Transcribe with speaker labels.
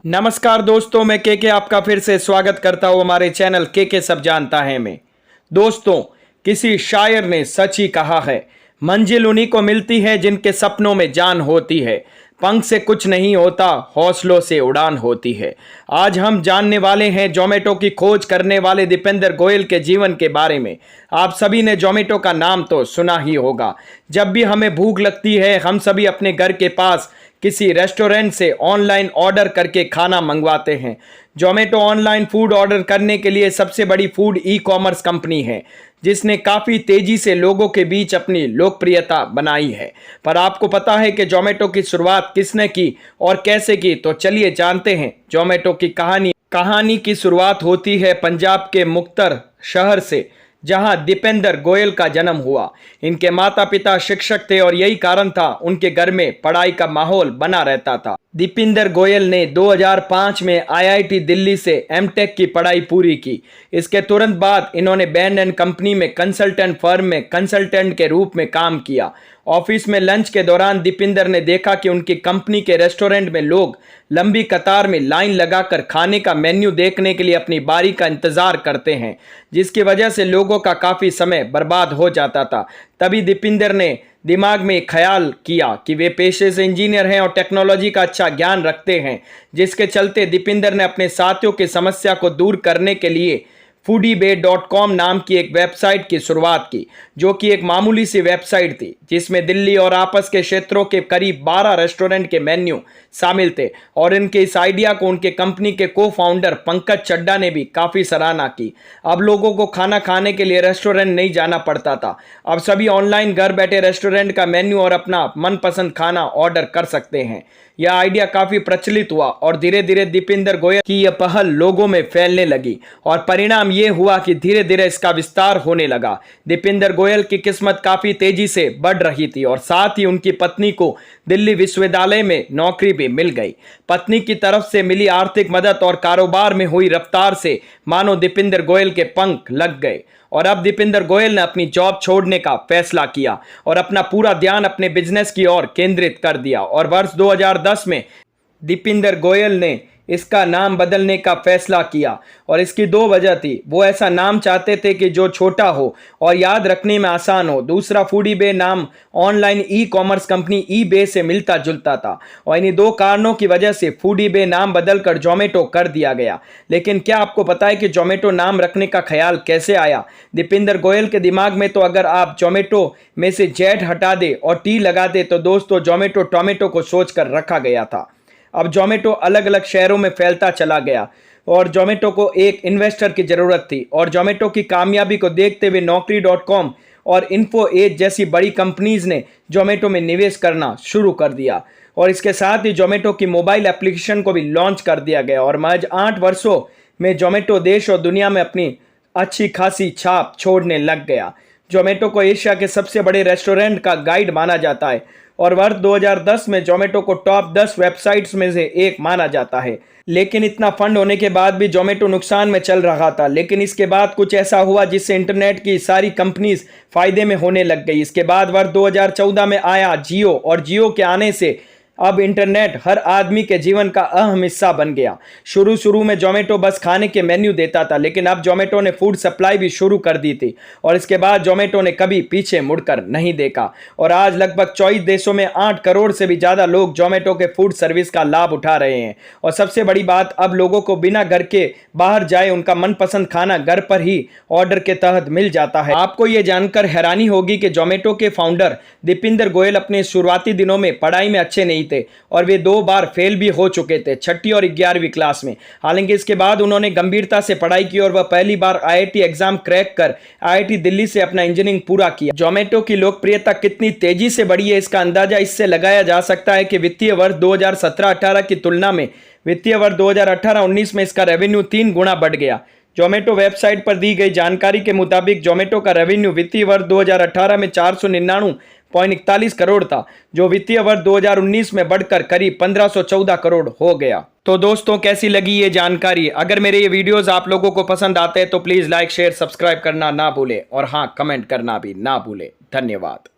Speaker 1: नमस्कार दोस्तों, मैं के आपका फिर से स्वागत करता हूं हमारे चैनल के सब जानता है में। दोस्तों, किसी शायर ने सच ही कहा है, मंजिल उन्हीं को मिलती है जिनके सपनों में जान होती है। पंख से कुछ नहीं होता, हौसलों से उड़ान होती है। आज हम जानने वाले हैं जोमेटो की खोज करने वाले दीपेंद्र गोयल के जीवन के बारे में। आप सभी ने जोमेटो का नाम तो सुना ही होगा। जब भी हमें भूख लगती है, हम सभी अपने घर के पास किसी रेस्टोरेंट से ऑनलाइन ऑर्डर करके खाना मंगवाते हैं। जोमेटो ऑनलाइन फूड ऑर्डर करने के लिए सबसे बड़ी फूड ई कॉमर्स कंपनी है, जिसने काफ़ी तेज़ी से लोगों के बीच अपनी लोकप्रियता बनाई है। पर आपको पता है कि जोमेटो की शुरुआत किसने की और कैसे की? तो चलिए जानते हैं जोमेटो की कहानी की शुरुआत होती है पंजाब के मुक्तर शहर से, जहां दीपेंद्र गोयल का जन्म हुआ। इनके माता पिता शिक्षक थे और यही कारण था उनके घर में पढ़ाई का माहौल बना रहता था। दीपेंद्र गोयल ने 2005 में आईआईटी दिल्ली से एमटेक की पढ़ाई पूरी की। इसके तुरंत बाद इन्होंने बैंड एंड कंपनी में कंसल्टेंट फर्म में कंसल्टेंट के रूप में काम किया। ऑफिस में लंच के दौरान दीपेंद्र ने देखा कि उनकी कंपनी के रेस्टोरेंट में लोग लंबी कतार में लाइन लगाकर खाने का मेन्यू देखने के लिए अपनी बारी का इंतजार करते हैं, जिसकी वजह से लोगों का काफ़ी समय बर्बाद हो जाता था। तभी दीपेंद्र ने दिमाग में एक ख्याल किया कि वे पेशे से इंजीनियर हैं और टेक्नोलॉजी का अच्छा ज्ञान रखते हैं, जिसके चलते दीपेंद्र ने अपने साथियों की समस्या को दूर करने के लिए foodybay.com नाम की एक वेबसाइट की शुरुआत की, जो कि एक मामूली सी वेबसाइट थी जिसमें दिल्ली और आसपास के क्षेत्रों के करीब 12 रेस्टोरेंट के मेन्यू शामिल थे। और इनके इस आइडिया को उनके कंपनी के को फाउंडर पंकज चड्डा ने भी काफ़ी सराहना की। अब लोगों को खाना खाने के लिए रेस्टोरेंट नहीं जाना पड़ता था। अब सभी ऑनलाइन घर बैठे रेस्टोरेंट का मेन्यू और अपना मनपसंद खाना ऑर्डर कर सकते हैं। यह आइडिया काफ़ी प्रचलित हुआ और धीरे धीरे दीपेंद्र गोयल की यह पहल लोगों में फैलने लगी और परिणाम ये हुआ कि धीरे धीरे इसका विस्तार होने लगा। दीपेंद्र गोयल की किस्मत काफ़ी तेजी से बढ़ रही थी और साथ ही उनकी पत्नी को दिल्ली विश्वविद्यालय में नौकरी भी मिल गई। पत्नी की तरफ से मिली आर्थिक मदद और कारोबार में हुई रफ्तार से मानो दीपेंद्र गोयल के पंख लग गए और अब दीपेंद्र गोयल ने अपनी जॉब छोड़ने का फैसला किया और अपना पूरा ध्यान अपने बिजनेस की ओर केंद्रित कर दिया। और वर्ष 2010 में दीपेंद्र गोयल ने इसका नाम बदलने का फैसला किया और इसकी दो वजह थी। वो ऐसा नाम चाहते थे कि जो छोटा हो और याद रखने में आसान हो। दूसरा, फूडीबे नाम online e commerce company eBay से मिलता जुलता था और इन्हीं दो कारणों की वजह से फूडीबे नाम बदलकर जोमेटो कर दिया गया। लेकिन क्या आपको पता है कि जोमेटो नाम रखने का ख्याल कैसे आया? दीपेंद्र गोयल के दिमाग में तो अगर आप जोमेटो में से जेड हटा दे और टी लगा दे तो दोस्तों जोमेटो टोमेटो को सोचकर रखा गया था। अब जोमेटो अलग अलग शहरों में फैलता चला गया और जोमेटो को एक इन्वेस्टर की ज़रूरत थी और जोमेटो की कामयाबी को देखते हुए नौकरी.com और इन्फो एज जैसी बड़ी कंपनीज ने जोमेटो में निवेश करना शुरू कर दिया और इसके साथ ही जोमेटो की मोबाइल एप्लीकेशन को भी लॉन्च कर दिया गया और महज 8 वर्षों में जोमेटो देश और दुनिया में अपनी अच्छी खासी छाप छोड़ने लग गया। जोमेटो को एशिया के सबसे बड़े रेस्टोरेंट का गाइड माना जाता है और वर्ष 2010 में जोमेटो को टॉप 10 वेबसाइट्स में से एक माना जाता है। लेकिन इतना फंड होने के बाद भी जोमेटो नुकसान में चल रहा था। लेकिन इसके बाद कुछ ऐसा हुआ जिससे इंटरनेट की सारी कंपनीज फायदे में होने लग गई। इसके बाद वर्ष 2014 में आया जियो और जियो के आने से अब इंटरनेट हर आदमी के जीवन का अहम हिस्सा बन गया। शुरू में जोमेटो बस खाने के मेन्यू देता था, लेकिन अब जोमेटो ने फूड सप्लाई भी शुरू कर दी थी और इसके बाद जोमेटो ने कभी पीछे मुड़कर नहीं देखा और आज लगभग 24 देशों में 8 करोड़ से भी ज़्यादा लोग जोमेटो के फूड सर्विस का लाभ उठा रहे हैं। और सबसे बड़ी बात, अब लोगों को बिना घर के बाहर जाए उनका मनपसंद खाना घर पर ही ऑर्डर के तहत मिल जाता है। आपको ये जानकर हैरानी होगी कि जोमेटो के फाउंडर दीपेंद्र गोयल अपने शुरुआती दिनों में पढ़ाई में अच्छे नहीं थे और वे 2 बार फेल भी हो चुके थे, 6ठी और 11वीं क्लास में। हालांकि इसके बाद उन्होंने गंभीरता से पढ़ाई की और वह पहली बार आईआईटी एग्जाम क्रैक कर आईआईटी दिल्ली से अपना इंजीनियरिंग पूरा किया। जोमेटो की लोकप्रियता कितनी तेजी से बढ़ी है, इसका अंदाजा इससे लगाया जा सकता है कि वित्तीय वर्ष 2017-18 की तुलना में वित्तीय वर्ष 2018-19 में इसका रेवेन्यू 3 गुना बढ़ गया। जोमेटो वेबसाइट पर दी गई जानकारी के मुताबिक जोमेटो का रेवेन्यू वित्तीय वर्ष 2018 में 499.41 करोड़ था, जो वित्तीय वर्ष 2019 में बढ़कर करीब 1514 करोड़ हो गया। तो दोस्तों, कैसी लगी ये जानकारी? अगर मेरे ये वीडियोस आप लोगों को पसंद आते हैं तो प्लीज़ लाइक शेयर सब्सक्राइब करना ना भूलें और हाँ, कमेंट करना भी ना भूलें। धन्यवाद।